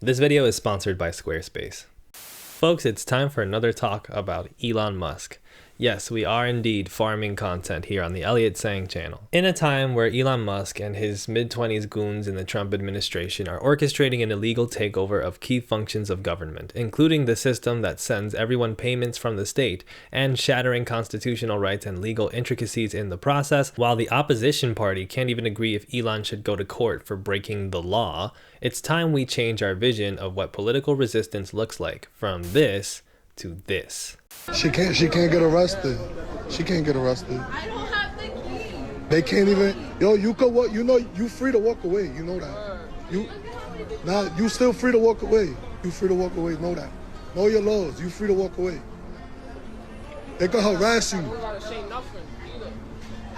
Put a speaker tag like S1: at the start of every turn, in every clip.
S1: This video is sponsored by Squarespace. Folks, it's time for another talk about Elon Musk. Yes, we are indeed farming content here on the Elliot Sang channel. In a time where Elon Musk and his mid-20s goons in the Trump administration are orchestrating an illegal takeover of key functions of government, including the system that sends everyone payments from the state, and shattering constitutional rights and legal intricacies in the process, while the opposition party can't even agree if Elon should go to court for breaking the law, it's time we change our vision of what political resistance looks like from this to this.
S2: She can't get arrested. She can't get arrested.
S3: I don't have the key.
S2: They can't even. Yo, you could walk. You know, you free to walk away. You know that. You still free to walk away. You free to walk away. Know that. Know your laws. You free to walk away. They can harass you.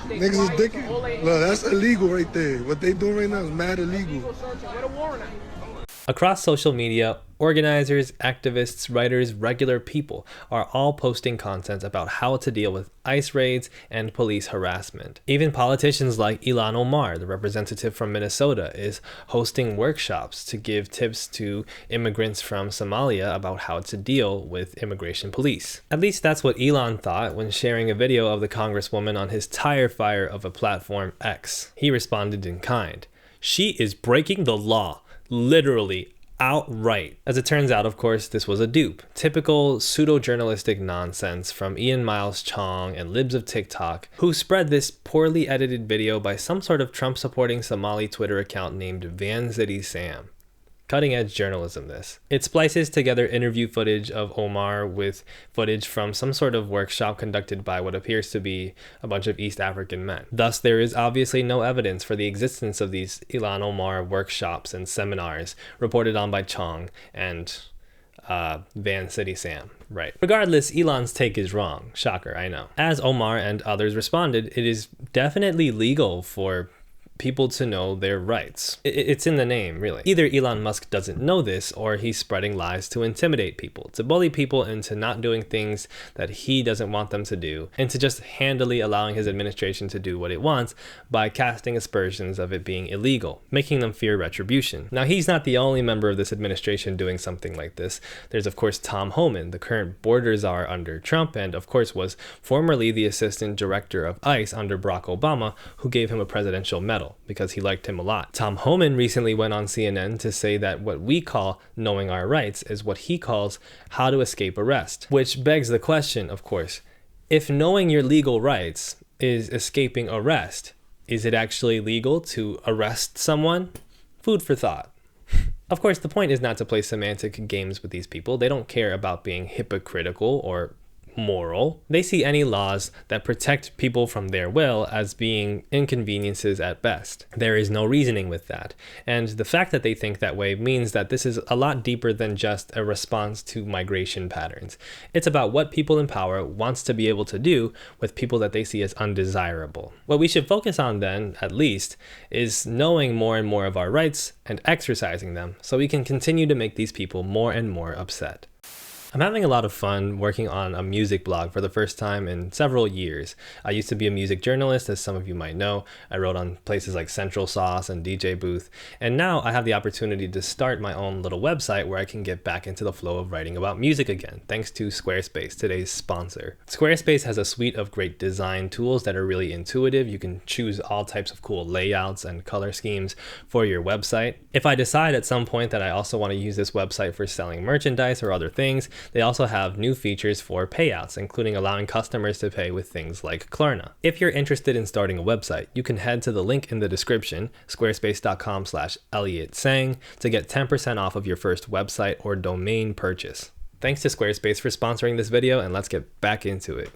S2: Niggas is dicking. Look, that's illegal right there. What they doing right now is mad illegal.
S1: Across social media, organizers, activists, writers, regular people are all posting content about how to deal with ICE raids and police harassment. Even politicians like Elon Omar, the representative from Minnesota, is hosting workshops to give tips to immigrants from Somalia about how to deal with immigration police. At least that's what Elon thought when sharing a video of the congresswoman on his tire fire of a platform X. He responded in kind. She is breaking the law. Literally, outright. As it turns out, of course, this was a dupe. Typical pseudo-journalistic nonsense from Ian Miles Chong and libs of TikTok, who spread this poorly edited video by some sort of Trump-supporting Somali Twitter account named Van City Sam. Cutting edge journalism, this. It splices together interview footage of Omar with footage from some sort of workshop conducted by what appears to be a bunch of East African men. Thus, there is obviously no evidence for the existence of these Elon Omar workshops and seminars reported on by Chong and Van City Sam. Right. Regardless, Elon's take is wrong. Shocker, I know. As Omar and others responded, it is definitely legal for people to know their rights. It's in the name, really. Either Elon Musk doesn't know this, or he's spreading lies to intimidate people, to bully people into not doing things that he doesn't want them to do, and to just handily allowing his administration to do what it wants by casting aspersions of it being illegal, making them fear retribution. Now, he's not the only member of this administration doing something like this. There's, of course, Tom Homan, the current border czar under Trump, and of course was formerly the assistant director of ICE under Barack Obama, who gave him a presidential medal because he liked him a lot. Tom Homan recently went on CNN to say that what we call knowing our rights is what he calls how to escape arrest, which begs the question, of course, if knowing your legal rights is escaping arrest, is it actually legal to arrest someone? Food for thought. Of course, the point is not to play semantic games with these people. They don't care about being hypocritical or moral. They see any laws that protect people from their will as being inconveniences at best. There is no reasoning with that. And the fact that they think that way means that this is a lot deeper than just a response to migration patterns. It's about what people in power wants to be able to do with people that they see as undesirable. What we should focus on then, at least, is knowing more and more of our rights and exercising them so we can continue to make these people more and more upset. I'm having a lot of fun working on a music blog for the first time in several years. I used to be a music journalist, as some of you might know. I wrote on places like Central Sauce and DJ Booth, and now I have the opportunity to start my own little website where I can get back into the flow of writing about music again, thanks to Squarespace, today's sponsor. Squarespace has a suite of great design tools that are really intuitive. You can choose all types of cool layouts and color schemes for your website. If I decide at some point that I also want to use this website for selling merchandise or other things, they also have new features for payouts, including allowing customers to pay with things like Klarna. If you're interested in starting a website, you can head to the link in the description, squarespace.com/ElliotSang, to get 10% off of your first website or domain purchase. Thanks to Squarespace for sponsoring this video, and let's get back into it.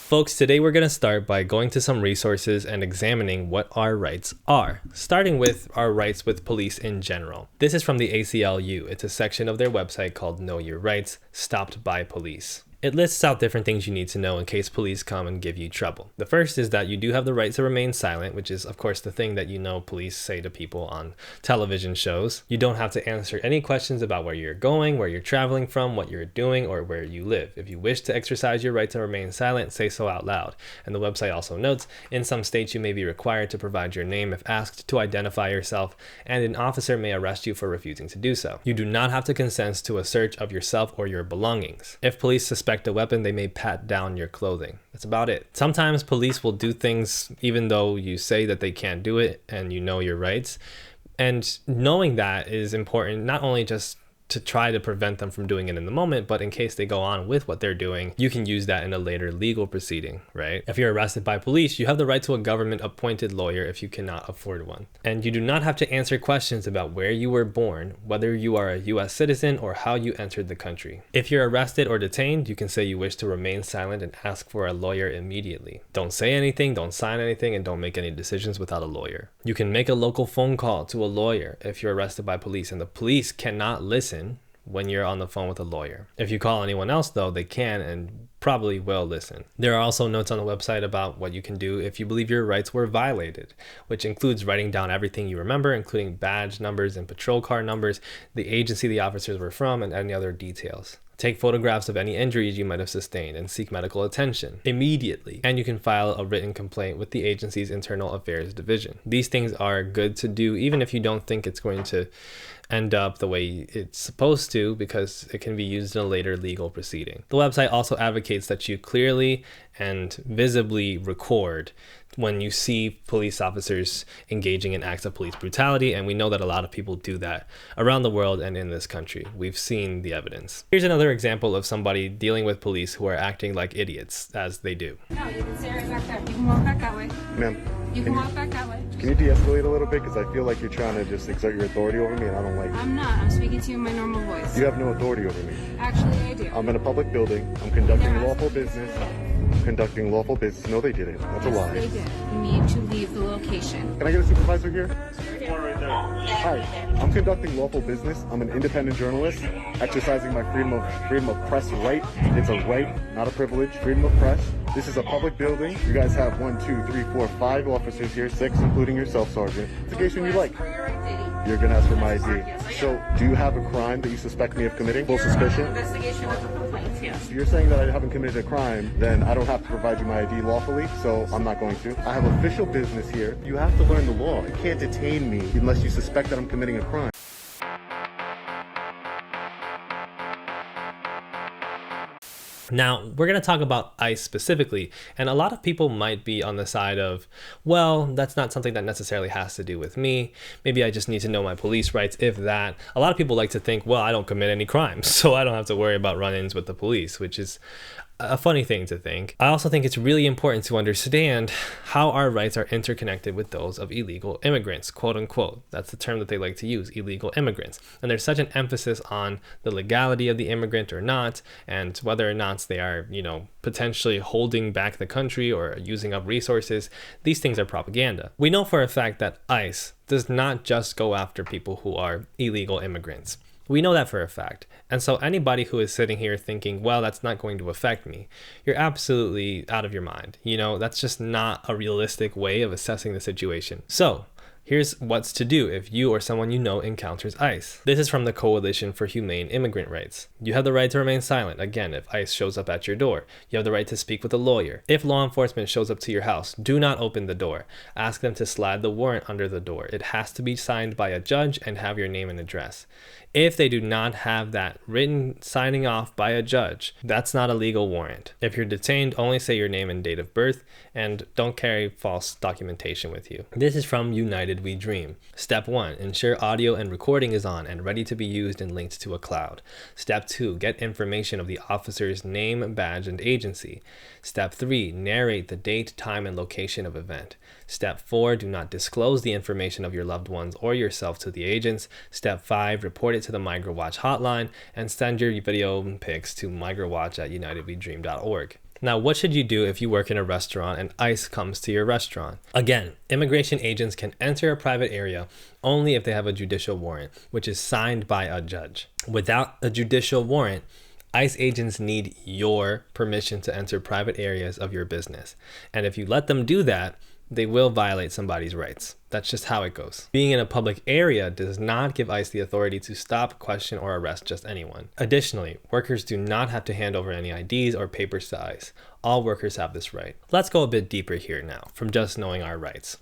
S1: Folks, today we're going to start by going to some resources and examining what our rights are, starting with our rights with police in general. This is from the ACLU. It's a section of their website called Know Your Rights, Stopped by Police. It lists out different things you need to know in case police come and give you trouble. The first is that you do have the right to remain silent, which is of course the thing that police say to people on television shows. You don't have to answer any questions about where you're going, where you're traveling from, what you're doing, or where you live. If you wish to exercise your right to remain silent, say so out loud. And the website also notes, in some states you may be required to provide your name if asked to identify yourself, and an officer may arrest you for refusing to do so. You do not have to consent to a search of yourself or your belongings. If police suspect a weapon, they may pat down your clothing. That's about it. Sometimes police will do things even though you say that they can't do it and you know your rights. And knowing that is important, not only just to try to prevent them from doing it in the moment, but in case they go on with what they're doing, you can use that in a later legal proceeding, right? If you're arrested by police, you have the right to a government appointed lawyer if you cannot afford one. And you do not have to answer questions about where you were born, whether you are a US citizen, or how you entered the country. If you're arrested or detained, you can say you wish to remain silent and ask for a lawyer immediately. Don't say anything, don't sign anything, and don't make any decisions without a lawyer. You can make a local phone call to a lawyer if you're arrested by police, and the police cannot listen when you're on the phone with a lawyer. If you call anyone else though, they can and probably will listen. There are also notes on the website about what you can do if you believe your rights were violated, which includes writing down everything you remember, including badge numbers and patrol car numbers, the agency the officers were from, and any other details. Take photographs of any injuries you might have sustained and seek medical attention immediately. And you can file a written complaint with the agency's Internal Affairs Division. These things are good to do even if you don't think it's going to end up the way it's supposed to, because it can be used in a later legal proceeding. The website also advocates that you clearly and visibly record when you see police officers engaging in acts of police brutality, and we know that a lot of people do that around the world and in this country. We've seen the evidence. Here's another example of somebody dealing with police who are acting like idiots, as they do.
S3: No, you can stay right back there. You can walk back that way.
S4: Ma'am,
S3: You can walk back that way.
S4: can you de-escalate a little bit? Because I feel like you're trying to just exert your authority over me, and I don't like it.
S3: I'm not. I'm speaking to you in my normal voice.
S4: You have no authority over me.
S3: Actually, I do.
S4: I'm in a public building. I'm conducting lawful business. Conducting lawful business. No, they didn't. That's a lie.
S3: They did. You need to leave the location.
S4: Can I get a supervisor here? Hi, I'm conducting lawful business. I'm an independent journalist, exercising my freedom of press right. It's a right, not a privilege. Freedom of press. This is a public building. You guys have 1, 2, 3, 4, 5 officers here, 6, including yourself, Sergeant. Investigation you like. You're gonna ask for my ID. So, do you have a crime that you suspect me of committing? Full suspicion?
S3: Investigation of the complaints, yes.
S4: If you're saying that I haven't committed a crime, then I don't have to provide you my ID lawfully, so I'm not going to. I have official business here. You have to learn the law. You can't detain me unless you suspect that I'm committing a crime.
S1: Now, we're going to talk about ICE specifically, and a lot of people might be on the side of, well, that's not something that necessarily has to do with me. Maybe I just need to know my police rights, if that. A lot of people like to think, well, I don't commit any crimes, so I don't have to worry about run-ins with the police, which is a funny thing to think. I also think it's really important to understand how our rights are interconnected with those of illegal immigrants, quote unquote. That's the term that they like to use, illegal immigrants. And there's such an emphasis on the legality of the immigrant or not, and whether or not they are, potentially holding back the country or using up resources. These things are propaganda. We know for a fact that ICE does not just go after people who are illegal immigrants. We know that for a fact. And so anybody who is sitting here thinking, well, that's not going to affect me, you're absolutely out of your mind. That's just not a realistic way of assessing the situation. So here's what's to do if you or someone you know encounters ICE. This is from the Coalition for Humane Immigrant Rights. You have the right to remain silent. Again, if ICE shows up at your door, you have the right to speak with a lawyer. If law enforcement shows up to your house, do not open the door. Ask them to slide the warrant under the door. It has to be signed by a judge and have your name and address. If they do not have that written signing off by a judge, that's not a legal warrant. If you're detained, only say your name and date of birth, and don't carry false documentation with you. This is from United We Dream. Step 1, ensure audio and recording is on and ready to be used and linked to a cloud. Step 2, get information of the officer's name, badge, and agency. Step 3, narrate the date, time, and location of event. Step 4, do not disclose the information of your loved ones or yourself to the agents. Step 5, report it to the MigrantWatch hotline and send your video and pics to migrantwatch@unitedwedream.org. Now, what should you do if you work in a restaurant and ICE comes to your restaurant? Again, immigration agents can enter a private area only if they have a judicial warrant, which is signed by a judge. Without a judicial warrant, ICE agents need your permission to enter private areas of your business. And if you let them do that, they will violate somebody's rights. That's just how it goes. Being in a public area does not give ICE the authority to stop, question, or arrest just anyone. Additionally, workers do not have to hand over any IDs or papers to ICE. All workers have this right. Let's go a bit deeper here now, from just knowing our rights.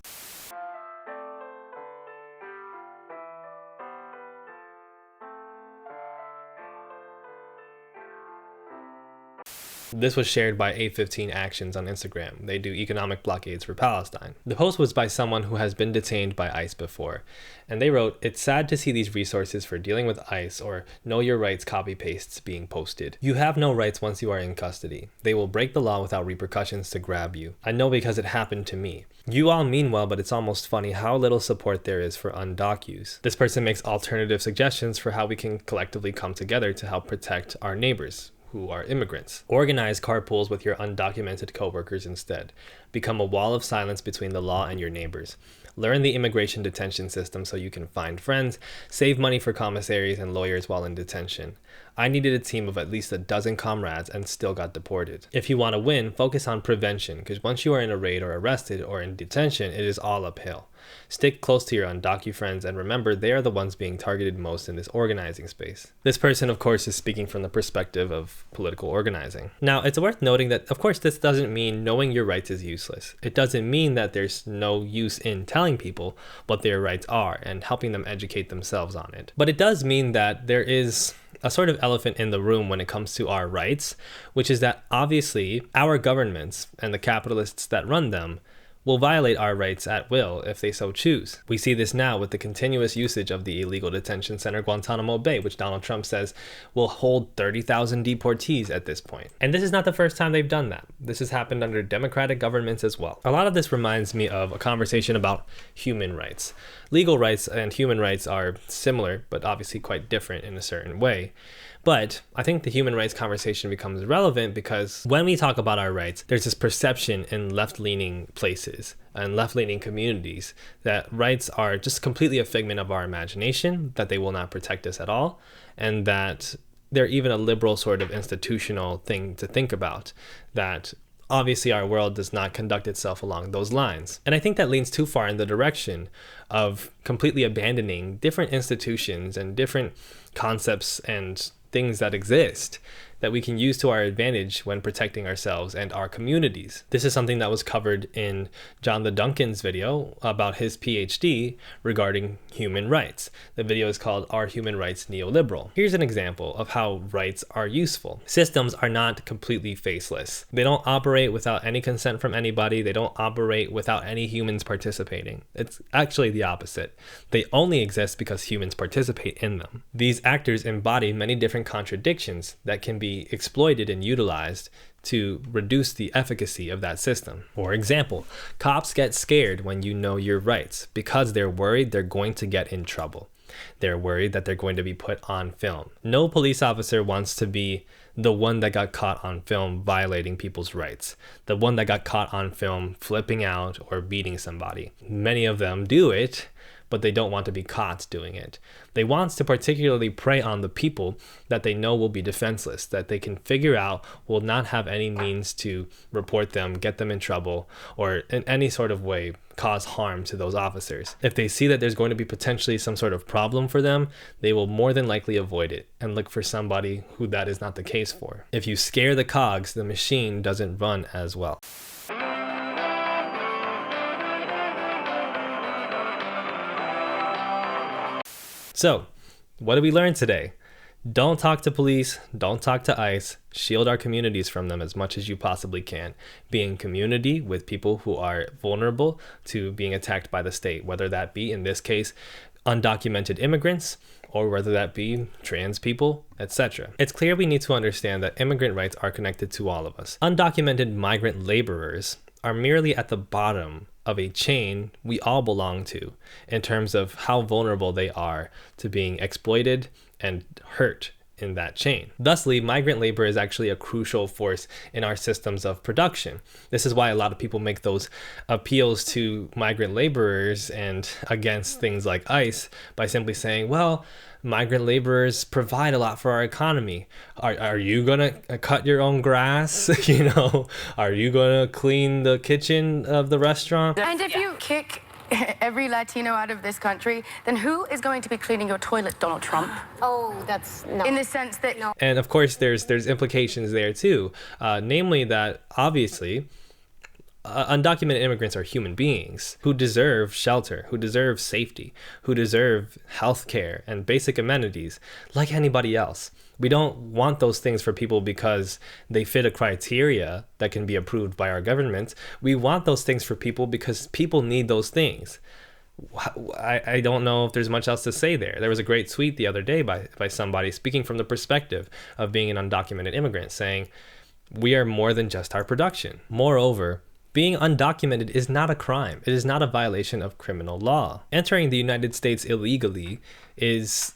S1: This was shared by A15 Actions on Instagram. They do economic blockades for Palestine. The post was by someone who has been detained by ICE before, and they wrote, "It's sad to see these resources for dealing with ICE or know your rights copy-pastes being posted. You have no rights once you are in custody. They will break the law without repercussions to grab you. I know because it happened to me. You all mean well, but it's almost funny how little support there is for undocus." This person makes alternative suggestions for how we can collectively come together to help protect our neighbors who are immigrants. Organize carpools with your undocumented coworkers instead. Become a wall of silence between the law and your neighbors. Learn the immigration detention system so you can find friends, save money for commissaries and lawyers while in detention. I needed a team of at least a dozen comrades and still got deported. If you want to win, focus on prevention, because once you are in a raid or arrested or in detention, it is all uphill. Stick close to your undocu friends and remember they are the ones being targeted most in this organizing space. This person, of course, is speaking from the perspective of political organizing. Now, it's worth noting that, of course, this doesn't mean knowing your rights is useless. It doesn't mean that there's no use in telling people what their rights are and helping them educate themselves on it. But it does mean that there is a sort of elephant in the room when it comes to our rights, which is that obviously our governments and the capitalists that run them will violate our rights at will if they so choose. We see this now with the continuous usage of the illegal detention center Guantanamo Bay, which Donald Trump says will hold 30,000 deportees at this point. And this is not the first time they've done that. This has happened under democratic governments as well. A lot of this reminds me of a conversation about human rights. Legal rights and human rights are similar, but obviously quite different in a certain way. But I think the human rights conversation becomes relevant because when we talk about our rights, there's this perception in left-leaning places and left-leaning communities that rights are just completely a figment of our imagination, that they will not protect us at all, and that they're even a liberal sort of institutional thing to think about, that obviously our world does not conduct itself along those lines. And I think that leans too far in the direction of completely abandoning different institutions and different concepts and things that exist that we can use to our advantage when protecting ourselves and our communities. This is something that was covered in John the Duncan's video about his PhD regarding human rights. The video is called "Are Human Rights Neoliberal?" Here's an example of how rights are useful. Systems are not completely faceless. They don't operate without any consent from anybody. They don't operate without any humans participating. It's actually the opposite. They only exist because humans participate in them. These actors embody many different contradictions that can be exploited and utilized to reduce the efficacy of that system. For example, cops get scared when you know your rights because they're worried they're going to get in trouble. They're worried that they're going to be put on film. No police officer wants to be the one that got caught on film violating people's rights, the one that got caught on film flipping out or beating somebody. Many of them do it, but they don't want to be caught doing it. They want to particularly prey on the people that they know will be defenseless, that they can figure out will not have any means to report them, get them in trouble, or in any sort of way cause harm to those officers. If they see that there's going to be potentially some sort of problem for them, they will more than likely avoid it and look for somebody who that is not the case for. If you scare the cogs, the machine doesn't run as well. So, what did we learn today? Don't talk to police, don't talk to ICE, shield our communities from them as much as you possibly can. Be in community with people who are vulnerable to being attacked by the state, whether that be, in this case, undocumented immigrants, or whether that be trans people, etc. It's clear we need to understand that immigrant rights are connected to all of us. Undocumented migrant laborers are merely at the bottom of a chain we all belong to in terms of how vulnerable they are to being exploited and hurt in that chain. Thusly, migrant labor is actually a crucial force in our systems of production. This is why a lot of people make those appeals to migrant laborers and against things like ICE by simply saying, well, migrant laborers provide a lot for our economy. Are you gonna cut your own grass? Are you gonna clean the kitchen of the restaurant?
S5: And if you kick every Latino out of this country, then who is going to be cleaning your toilet, Donald Trump?
S6: Oh, that's no.
S5: In the sense that no.
S1: And of course, there's implications there too, namely that obviously undocumented immigrants are human beings who deserve shelter, who deserve safety, who deserve health care and basic amenities like anybody else. We don't want those things for people because they fit a criteria that can be approved by our government. We want those things for people because people need those things. I don't know if there's much else to say there. There was a great tweet the other day by somebody speaking from the perspective of being an undocumented immigrant saying, we are more than just our production. Moreover, being undocumented is not a crime. It is not a violation of criminal law. Entering the United States illegally is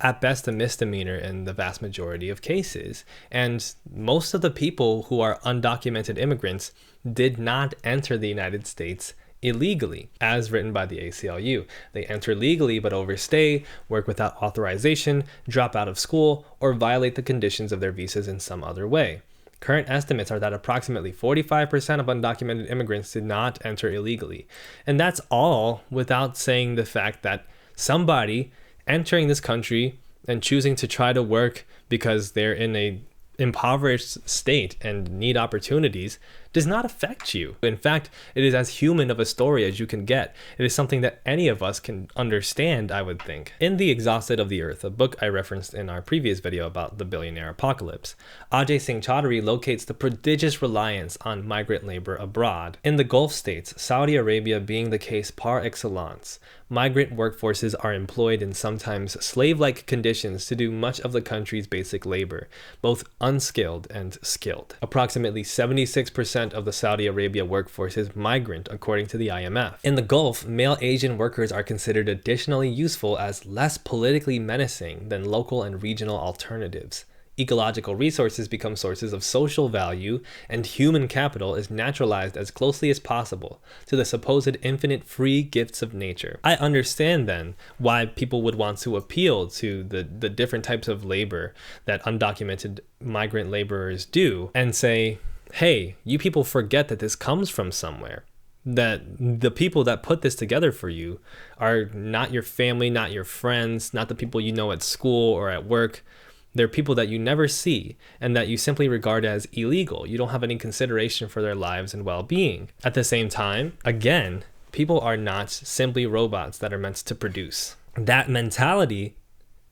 S1: at best a misdemeanor in the vast majority of cases. And most of the people who are undocumented immigrants did not enter the United States illegally, as written by the ACLU. They enter legally but overstay, work without authorization, drop out of school, or violate the conditions of their visas in some other way. Current estimates are that approximately 45% of undocumented immigrants did not enter illegally. And that's all without saying the fact that somebody entering this country and choosing to try to work because they're in a impoverished state and need opportunities does not affect you. In fact, it is as human of a story as you can get. It is something that any of us can understand, I would think. In The Exhausted of the Earth, a book I referenced in our previous video about the billionaire apocalypse, Ajay Singh Chaudhary locates the prodigious reliance on migrant labor abroad. In the Gulf states, Saudi Arabia being the case par excellence, migrant workforces are employed in sometimes slave-like conditions to do much of the country's basic labor, both unskilled and skilled. Approximately 76% of the Saudi Arabia workforce is migrant, according to the IMF. In the Gulf, male Asian workers are considered additionally useful as less politically menacing than local and regional alternatives. Ecological resources become sources of social value, and human capital is naturalized as closely as possible to the supposed infinite free gifts of nature. I understand then why people would want to appeal to the different types of labor that undocumented migrant laborers do and say, hey, you people forget that this comes from somewhere. That the people that put this together for you are not your family, not your friends, not the people you know at school or at work. They're people that you never see and that you simply regard as illegal. You don't have any consideration for their lives and well-being. At the same time, again, people are not simply robots that are meant to produce. That mentality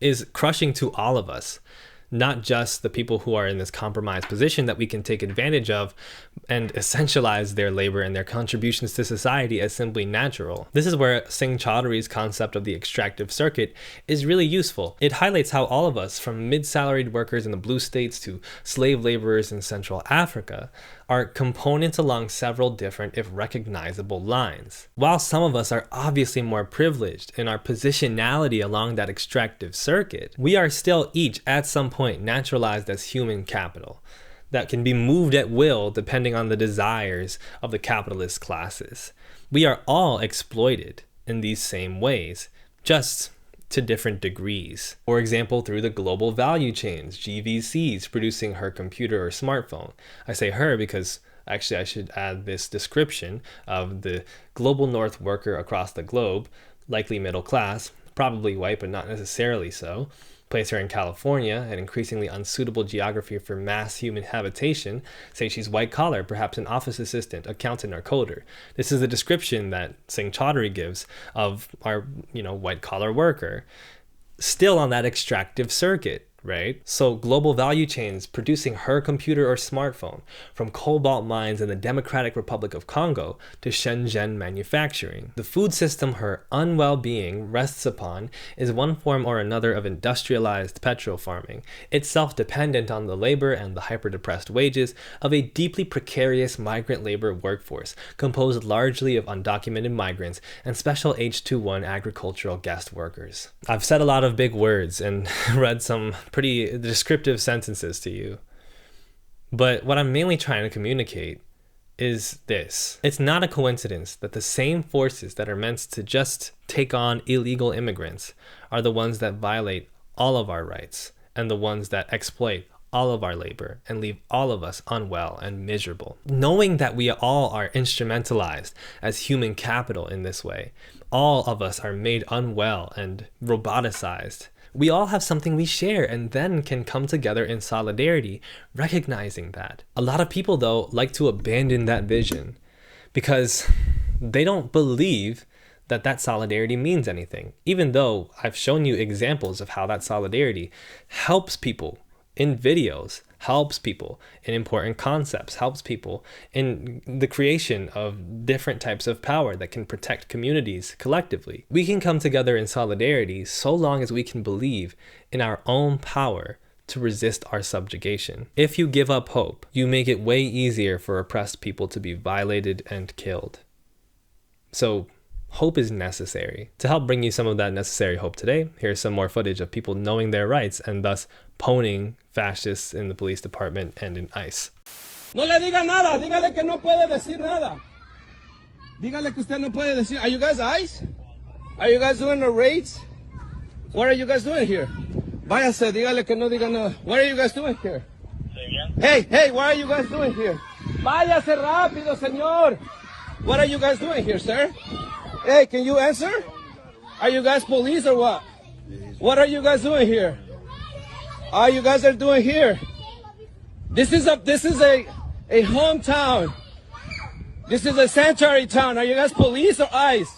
S1: is crushing to all of us. Not just the people who are in this compromised position that we can take advantage of and essentialize their labor and their contributions to society as simply natural. This is where Singh Chaudhary's concept of the extractive circuit is really useful. It highlights how all of us, from mid-salaried workers in the blue states to slave laborers in Central Africa, are components along several different, if recognizable, lines. While some of us are obviously more privileged in our positionality along that extractive circuit, we are still each at some point naturalized as human capital that can be moved at will depending on the desires of the capitalist classes. We are all exploited in these same ways, just to different degrees. For example, through the global value chains, GVCs producing her computer or smartphone. I say her because actually I should add this description of the global north worker across the globe, likely middle class, probably white but not necessarily so. Place her in California, an increasingly unsuitable geography for mass human habitation. Say she's white collar, perhaps an office assistant, accountant, or coder. This is the description that Singh Chaudhary gives of our, white collar worker. Still on that extractive circuit, right? So global value chains producing her computer or smartphone, from cobalt mines in the Democratic Republic of Congo to Shenzhen manufacturing. The food system her unwell being rests upon is one form or another of industrialized petro farming, itself dependent on the labor and the hyper-depressed wages of a deeply precarious migrant labor workforce composed largely of undocumented migrants and special H-21 agricultural guest workers. I've said a lot of big words and read some pretty descriptive sentences to you. But what I'm mainly trying to communicate is this. It's not a coincidence that the same forces that are meant to just take on illegal immigrants are the ones that violate all of our rights and the ones that exploit all of our labor and leave all of us unwell and miserable. Knowing that we all are instrumentalized as human capital in this way, all of us are made unwell and roboticized. We all have something we share and then can come together in solidarity, recognizing that. A lot of people, though, like to abandon that vision because they don't believe that that solidarity means anything, even though I've shown you examples of how that solidarity helps people in videos, helps people in important concepts, helps people in the creation of different types of power that can protect communities collectively. We can come together in solidarity so long as we can believe in our own power to resist our subjugation. If you give up hope, you make it way easier for oppressed people to be violated and killed. So hope is necessary. To help bring you some of that necessary hope today, here's some more footage of people knowing their rights and thus pwning fascists in the police department and in ICE.
S6: No le diga nada, dígale que no puede decir nada. Dígale que usted no puede decir. Are you guys ICE? Are you guys doing the raids? What are you guys doing here? Váyase, dígale que no diga nada. What are you guys doing here? Hey, what are you guys doing here? Váyase rápido, señor. What are you guys doing here, sir? Hey, can you answer? Are you guys police or what? What are you guys doing here? All you guys are doing here? This is a hometown. This is a sanctuary town. Are you guys police or ICE?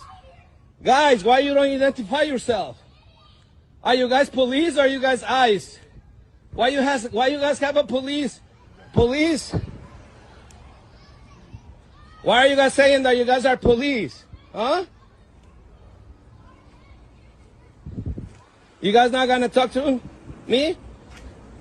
S6: Guys, why you don't identify yourself? Are you guys police or are you guys ICE? Why you guys have a police? Police? Why are you guys saying that you guys are police? Huh? You guys not gonna talk to me?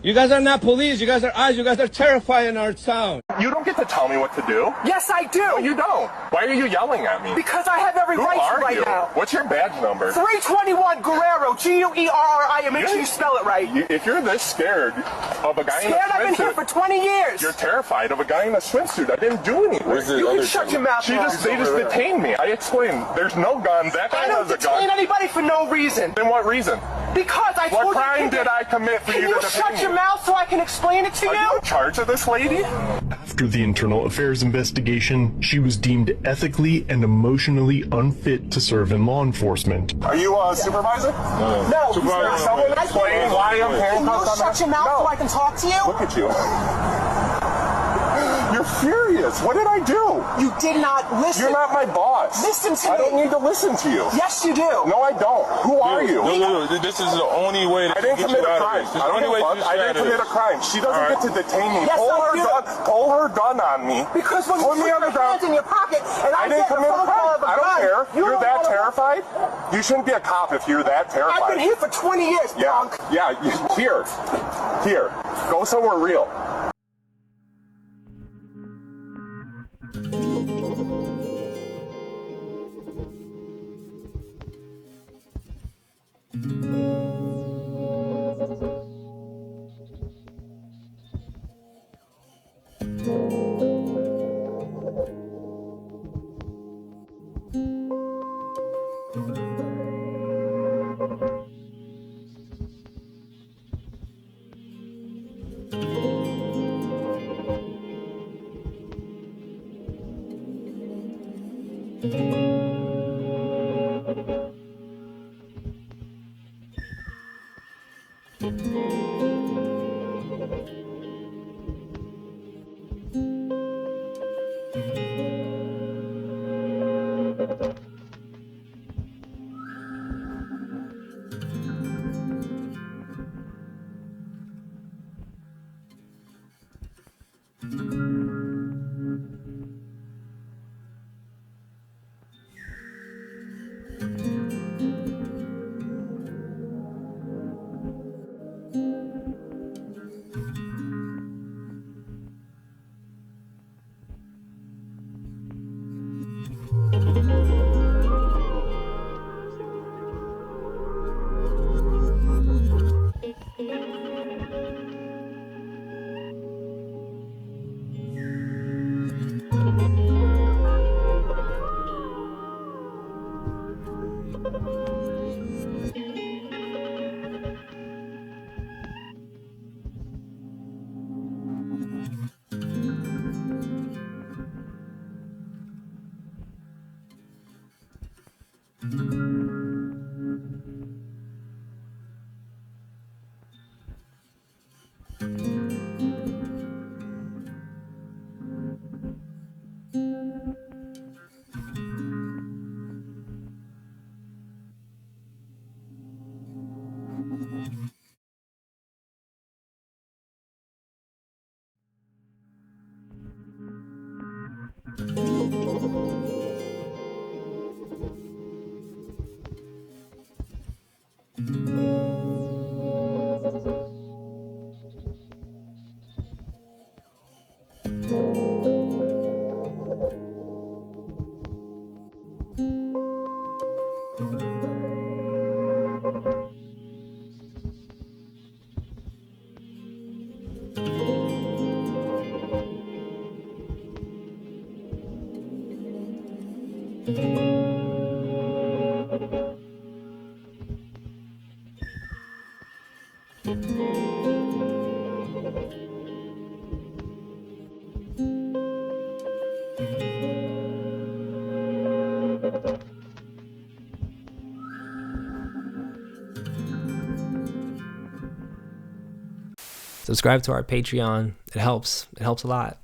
S6: You guys are not police. You guys are ICE. You guys are terrifying our town.
S7: You don't get to tell me what to do.
S8: Yes, I do.
S7: No, you don't. Why are you yelling at me?
S8: Because I have every
S7: Who
S8: right
S7: are
S8: to right
S7: you?
S8: now.
S7: What's your badge number?
S8: 321 Guerrero, Guerri. Make sure you spell it right.
S7: If you're this scared of a guy in a swimsuit,
S8: I've been here for 20 years.
S7: You're terrified of a guy in a swimsuit. I didn't do anything.
S8: You can shut your mouth.
S7: They just detained me. I explained. There's no gun. That guy
S8: I don't
S7: has a gun.
S8: detain anybody for no reason.
S7: Then what reason?
S8: Because I told you.
S7: What crime did I commit for you to detain me?
S8: Can you shut your mouth so I can explain it to you?
S7: Are you in charge of this lady?
S9: After the internal affairs investigation, she was deemed ethically and emotionally unfit to serve in law enforcement.
S7: Are you a supervisor?
S8: No.
S7: Supervisor, someone explain why I'm handcuffed.
S8: Can you shut your mouth so I can talk to you?
S7: Look at you. You're furious. What did I do?
S8: You did not listen.
S7: You're not my boss.
S8: Listen to me.
S7: I don't need to listen to you.
S8: Yes, you do.
S7: No, I don't. Who are you?
S10: No. This is the only way
S7: I didn't commit a crime. I didn't commit a crime. She doesn't get to detain me.
S8: Yes,
S7: pull her gun on me.
S8: Because when you put your hands in your pocket and I
S7: didn't
S8: get
S7: commit a crime. I don't care. You're that terrified?
S8: Terrified?
S7: You shouldn't be a cop if you're that terrified.
S8: I've been here for 20 years, punk.
S7: Yeah. Here. Go somewhere real.
S1: Subscribe to our Patreon. It helps a lot.